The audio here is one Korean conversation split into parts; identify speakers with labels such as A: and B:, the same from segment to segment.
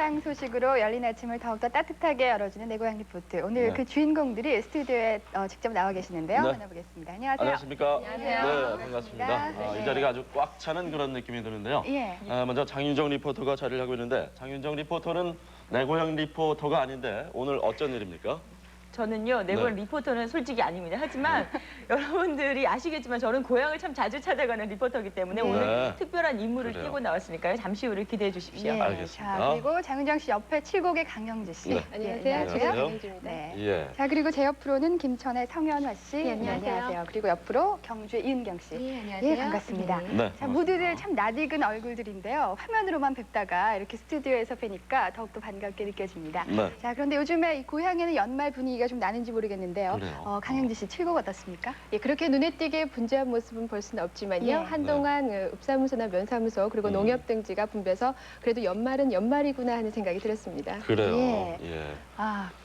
A: 세상 소식으로 열린 아침을 더욱더 따뜻하게 열어주는 내 고향 리포트. 오늘 그 주인공들이 스튜디오에 직접 나와 계시는데요. 만나보겠습니다. 안녕하세요.
B: 안녕하십니까?
A: 안녕하세요.
B: 네, 반갑습니다. 이 자리가 아주 꽉 차는 그런 느낌이 드는데요.
A: 예.
B: 먼저 장윤정 리포터가 자리를 하고 있는데, 장윤정 리포터는 내 고향 리포터가 아닌데 오늘 어쩐 일입니까?
C: 저는요, 내 고향
B: 네.
C: 리포터는 솔직히 아닙니다. 하지만 여러분들이 아시겠지만 저는 고향을 참 자주 찾아가는 리포터이기 때문에
A: 네.
C: 오늘 특별한 인물을
B: 그래요.
C: 끼고 나왔으니까요. 잠시 후를 기대해 주십시오.
A: 예.
B: 알겠습니다.
A: 자, 그리고 장윤정 씨 옆에 칠곡의 강영지 씨.
B: 네.
A: 예,
D: 안녕하세요.
B: 안녕하세요.
D: 장윤정입니다.
A: 네.
B: 예.
A: 자, 그리고 제 옆으로는 김천의 성현화 씨.
D: 예, 안녕하세요.
A: 그리고 옆으로 경주의 이은경 씨.
D: 예, 안녕하세요.
A: 예, 반갑습니다.
B: 네.
A: 자,
B: 반갑습니다.
A: 모두들 참 낯익은 얼굴들인데요. 화면으로만 뵙다가 이렇게 스튜디오에서 뵈니까 더욱더 반갑게 느껴집니다.
B: 네.
A: 자, 그런데 요즘에 이 고향에는 연말 분위기가 좀 나는지 모르겠는데요.
B: 그래요.
A: 강영지 씨, 칠곡 어떻습니까?
D: 예, 그렇게 눈에 띄게 분주한 모습은 볼 수는 없지만요.
A: 예.
D: 한동안 읍사무소나 면사무소 그리고 농협 등지가 붐벼서 그래도 연말은 연말이구나 하는 생각이 들었습니다.
B: 그래요.
A: 예.
B: 예.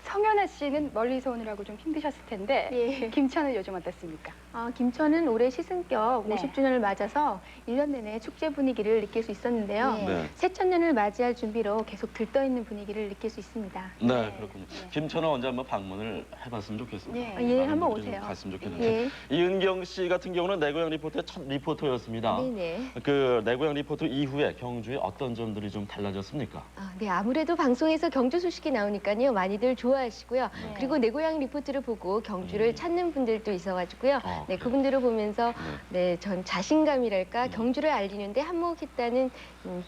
A: 성현아 씨는 멀리서 오느라고 좀 힘드셨을 텐데
D: 예.
A: 김천은 요즘 어떻습니까?
D: 김천은 올해 시승격
A: 네.
D: 50주년을 맞아서 1년 내내 축제 분위기를 느낄 수 있었는데요.
A: 예.
B: 네.
D: 새천년을 맞이할 준비로 계속 들떠있는 분위기를 느낄 수 있습니다.
B: 네, 그렇군요. 김천은 언제 한번 방문을 해봤으면 좋겠습니다.
A: 예.
D: 예,
B: 많은
D: 한번
B: 분들이 좀
D: 오세요.
B: 갔으면 좋겠는데.
D: 예.
B: 이은경 씨 같은 경우는 내 고향 리포터의 첫 리포터였습니다.
D: 네네.
B: 그 내 고향 리포터 이후에 경주에 어떤 점들이 좀 달라졌습니까?
D: 네, 아무래도 방송에서 경주 소식이 나오니까요. 많이들 좋아하시고요.
A: 네.
D: 그리고 내 고향 리포트를 보고 경주를 찾는 분들도 있어가지고요. 네,
B: 그래요?
D: 그분들을 보면서 전 자신감이랄까 경주를 알리는데 한몫했다는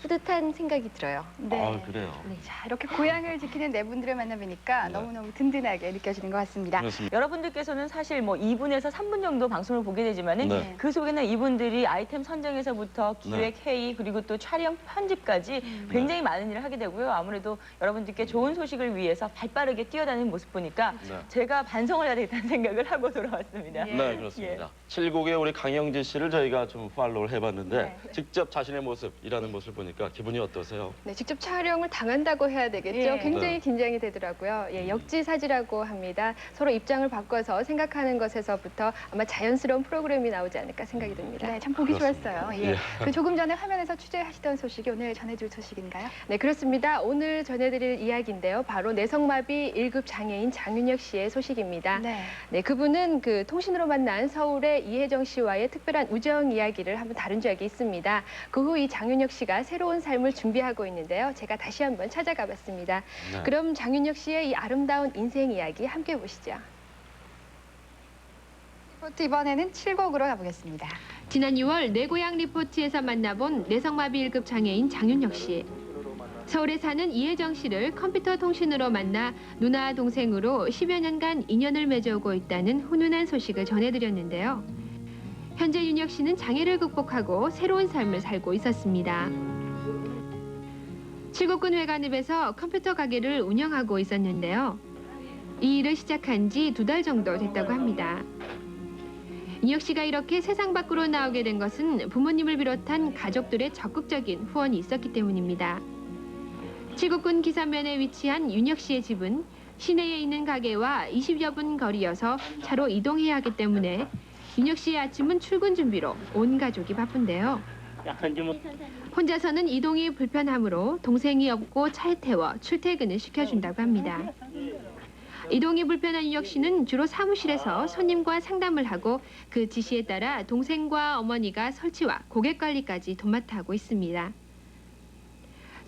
D: 뿌듯한 생각이 들어요.
A: 네.
B: 그래요.
A: 자, 이렇게 고향을 지키는 네 분들을 만나뵈니까
B: 네.
A: 너무너무 든든하게 느껴지는 것 같습니다.
B: 그렇습니다.
C: 여러분들께서는 사실 뭐 2분에서 3분 정도 방송을 보게 되지만은
B: 네.
C: 그 속에는 이분들이 아이템 선정에서부터 기획, 회의, 그리고 또 촬영, 편집까지 굉장히 많은 일을 하게 되고요. 아무래도 여러분들께 좋은 소식을 위해서 발빠르게 뛰어다니는 모습 보니까
B: 네.
C: 제가 반성을 해야 되겠다는 생각을 하고 돌아왔습니다.
A: 예.
B: 네, 그렇습니다. 칠곡의 우리 강영지 씨를 저희가 좀 팔로우를 해봤는데
A: 네.
B: 직접 자신의 모습, 일하는 모습을 보니까 기분이 어떠세요?
D: 네, 직접 촬영을 당한다고 해야 되겠죠.
A: 예.
D: 굉장히
B: 네.
D: 긴장이 되더라고요. 예, 역지사지라고 합니다. 서로 입장을 바꿔서 생각하는 것에서부터 아마 자연스러운 프로그램이 나오지 않을까 생각이 듭니다.
A: 네, 참 보기
B: 그렇습니다.
A: 좋았어요. 예.
B: 예.
A: 그 조금 전에 화면에서 취재하시던 소식이 오늘 전해줄 소식인가요?
D: 네, 그렇습니다. 오늘 전해드릴 이야기인데요. 바로 내성마비 1급 장애인 장윤혁 씨의 소식입니다.
A: 네.
D: 네, 그분은 그 통신으로 만난 서울의 이혜정 씨와의 특별한 우정 이야기를 한번 다룬 적이 있습니다. 그 후 이 장윤혁 씨가 새로운 삶을 준비하고 있는데요. 제가 다시 한번 찾아가 봤습니다.
B: 네.
D: 그럼 장윤혁 씨의 이 아름다운 인생 이야기 함께 보시죠.
A: 리포트 이번에는 칠곡으로 가보겠습니다.
D: 지난 6월 내 고향 리포트에서 만나본 내성마비 1급 장애인 장윤혁 씨. 서울에 사는 이혜정 씨를 컴퓨터 통신으로 만나 누나 동생으로 10여 년간 인연을 맺어오고 있다는 훈훈한 소식을 전해드렸는데요. 현재 윤혁 씨는 장애를 극복하고 새로운 삶을 살고 있었습니다. 칠곡군 회관읍에서 컴퓨터 가게를 운영하고 있었는데요. 이 일을 시작한 지 2달 정도 됐다고 합니다. 윤혁 씨가 이렇게 세상 밖으로 나오게 된 것은 부모님을 비롯한 가족들의 적극적인 후원이 있었기 때문입니다. 칠곡군 기산면에 위치한 윤혁 씨의 집은 시내에 있는 가게와 20여 분 거리여서 차로 이동해야 하기 때문에 윤혁 씨의 아침은 출근 준비로 온 가족이 바쁜데요. 혼자서는 이동이 불편하므로 동생이 없고 차에 태워 출퇴근을 시켜준다고 합니다. 이동이 불편한 윤혁 씨는 주로 사무실에서 손님과 상담을 하고 그 지시에 따라 동생과 어머니가 설치와 고객 관리까지 도맡아 하고 있습니다.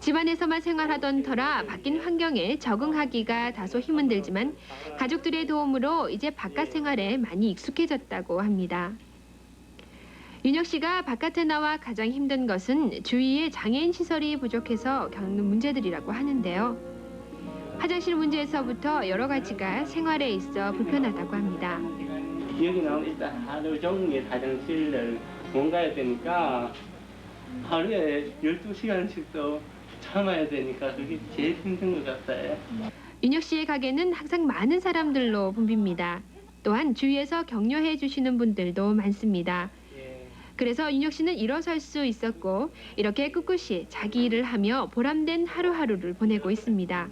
D: 집안에서만 생활하던 터라 바뀐 환경에 적응하기가 다소 힘은 들지만 가족들의 도움으로 이제 바깥 생활에 많이 익숙해졌다고 합니다. 윤혁 씨가 바깥에 나와 가장 힘든 것은 주위에 장애인 시설이 부족해서 겪는 문제들이라고 하는데요. 화장실 문제에서부터 여러 가지가 생활에 있어 불편하다고 합니다.
E: 여기 나오면 일단 하루 종일 화장실을 못 가야 되니까 하루에 12시간씩도 참아야 되니까 그게 제일 힘든 것 같아요.
D: 윤혁 씨의 가게는 항상 많은 사람들로 붐빕니다. 또한 주위에서 격려해 주시는 분들도 많습니다. 그래서 윤혁 씨는 일어설 수 있었고 이렇게 꿋꿋이 자기 일을 하며 보람된 하루하루를 보내고 있습니다.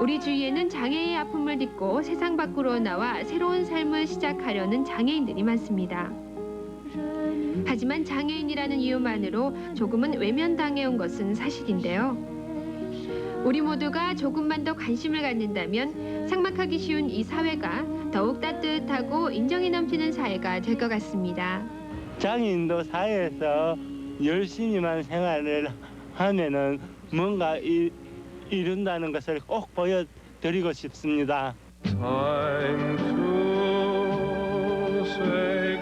D: 우리 주위에는 장애의 아픔을 딛고 세상 밖으로 나와 새로운 삶을 시작하려는 장애인들이 많습니다. 하지만 장애인이라는 이유만으로 조금은 외면당해온 것은 사실인데요. 우리 모두가 조금만 더 관심을 갖는다면 삭막하기 쉬운 이 사회가 더욱 따뜻하고 인정이 넘치는 사회가 될 것 같습니다.
E: 장애인도 사회에서 열심히만 생활을 하면은 뭔가 이룬다는 것을 꼭 보여드리고 싶습니다.
F: Time to say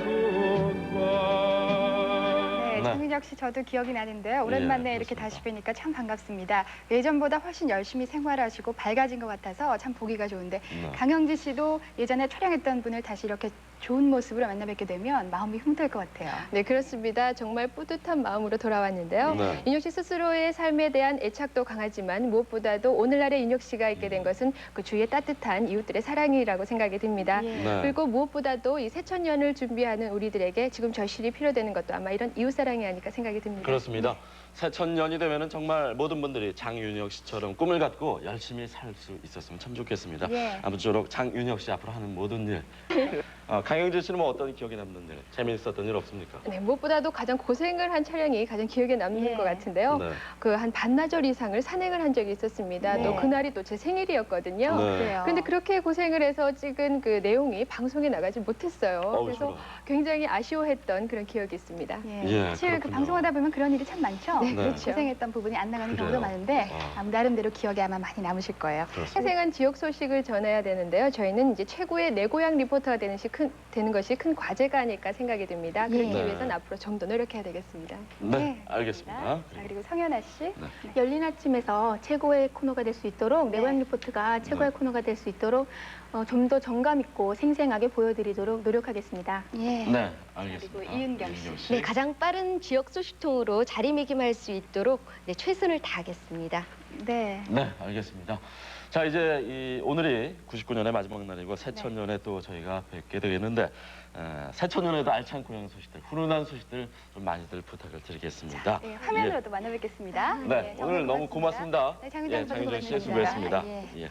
F: goodbye.
A: 네, 장윤혁 씨 저도 기억이 나는데요. 오랜만에 이렇게
B: 그렇습니다.
A: 다시 뵈니까 참 반갑습니다. 예전보다 훨씬 열심히 생활하시고 밝아진 것 같아서 참 보기가 좋은데
B: 네.
A: 강영지 씨도 예전에 촬영했던 분을 다시 이렇게 좋은 모습으로 만나 뵙게 되면 마음이 힘들 것 같아요.
G: 네, 그렇습니다. 정말 뿌듯한 마음으로 돌아왔는데요.
B: 네.
G: 윤혁 씨 스스로의 삶에 대한 애착도 강하지만 무엇보다도 오늘날의 윤혁 씨가 있게 된 것은 그 주위의 따뜻한 이웃들의 사랑이라고 생각이 듭니다.
A: 예.
B: 네.
G: 그리고 무엇보다도 이 새천년을 준비하는 우리들에게 지금 절실히 필요되는 것도 아마 이런 이웃사랑이 아닐까 생각이 듭니다.
B: 그렇습니다. 새천년이 되면은 정말 모든 분들이 장윤혁 씨처럼 꿈을 갖고 열심히 살 수 있었으면 참 좋겠습니다.
A: 예.
B: 아무쪼록 장윤혁 씨 앞으로 하는 모든 일. 강영진 씨는 뭐 어떤 기억에 남는 일, 재미있었던 일 없습니까?
G: 네, 무엇보다도 가장 고생을 한 촬영이 가장 기억에 남는
A: 예.
G: 것 같은데요.
B: 네.
G: 그 한 반나절 이상을 산행을 한 적이 있었습니다. 또
A: 네.
G: 그날이 또 제 생일이었거든요.
B: 네.
A: 그래요.
G: 근데 그렇게 고생을 해서 찍은 그 내용이 방송에 나가지 못했어요. 그래서
B: 저런.
G: 굉장히 아쉬워했던 그런 기억이 있습니다.
A: 예,
B: 예,
A: 사실 그
B: 그렇군요.
A: 방송하다 보면 그런 일이 참 많죠.
G: 네,
B: 그렇죠.
A: 고생했던 부분이 안 나가는
B: 그래요.
A: 경우도 많은데
B: 아.
A: 나름대로 기억에 아마 많이 남으실 거예요.
B: 그렇습니다.
G: 생생한 지역 소식을 전해야 되는데요. 저희는 이제 최고의 내 고향 리포터가 되는 것이 큰 과제가 아닐까 생각이 듭니다. 그렇기
A: 예.
G: 위해서는 앞으로 좀 더 노력해야 되겠습니다.
B: 네, 알겠습니다.
A: 자, 그리고 성현아 씨.
H: 열린 아침에서 최고의 코너가 될 수 있도록
A: 네.
H: 내고향 리포트가 최고의
B: 네.
H: 코너가 될 수 있도록 좀 더 정감 있고 생생하게 보여드리도록 노력하겠습니다.
A: 예.
B: 네, 알겠습니다.
A: 그리고 이은경 씨.
B: 이은경 씨.
I: 네, 가장 빠른 지역 소식통으로 자리매김할 수 있도록 최선을 다하겠습니다.
A: 네.
B: 네, 알겠습니다. 자, 이제 오늘이 99년의 마지막 날이고 새천년에 또 저희가 뵙게 되겠는데 새천년에도 알찬 고향 소식들, 훈훈한 소식들 좀 많이들 부탁을 드리겠습니다.
A: 네, 화면으로도 만나뵙겠습니다.
B: 네, 오늘 너무 고맙습니다.
A: 네, 장윤정
B: 장윤정 씨
A: 수고하셨습니다.
B: 수고했습니다.
A: 예.
B: 예.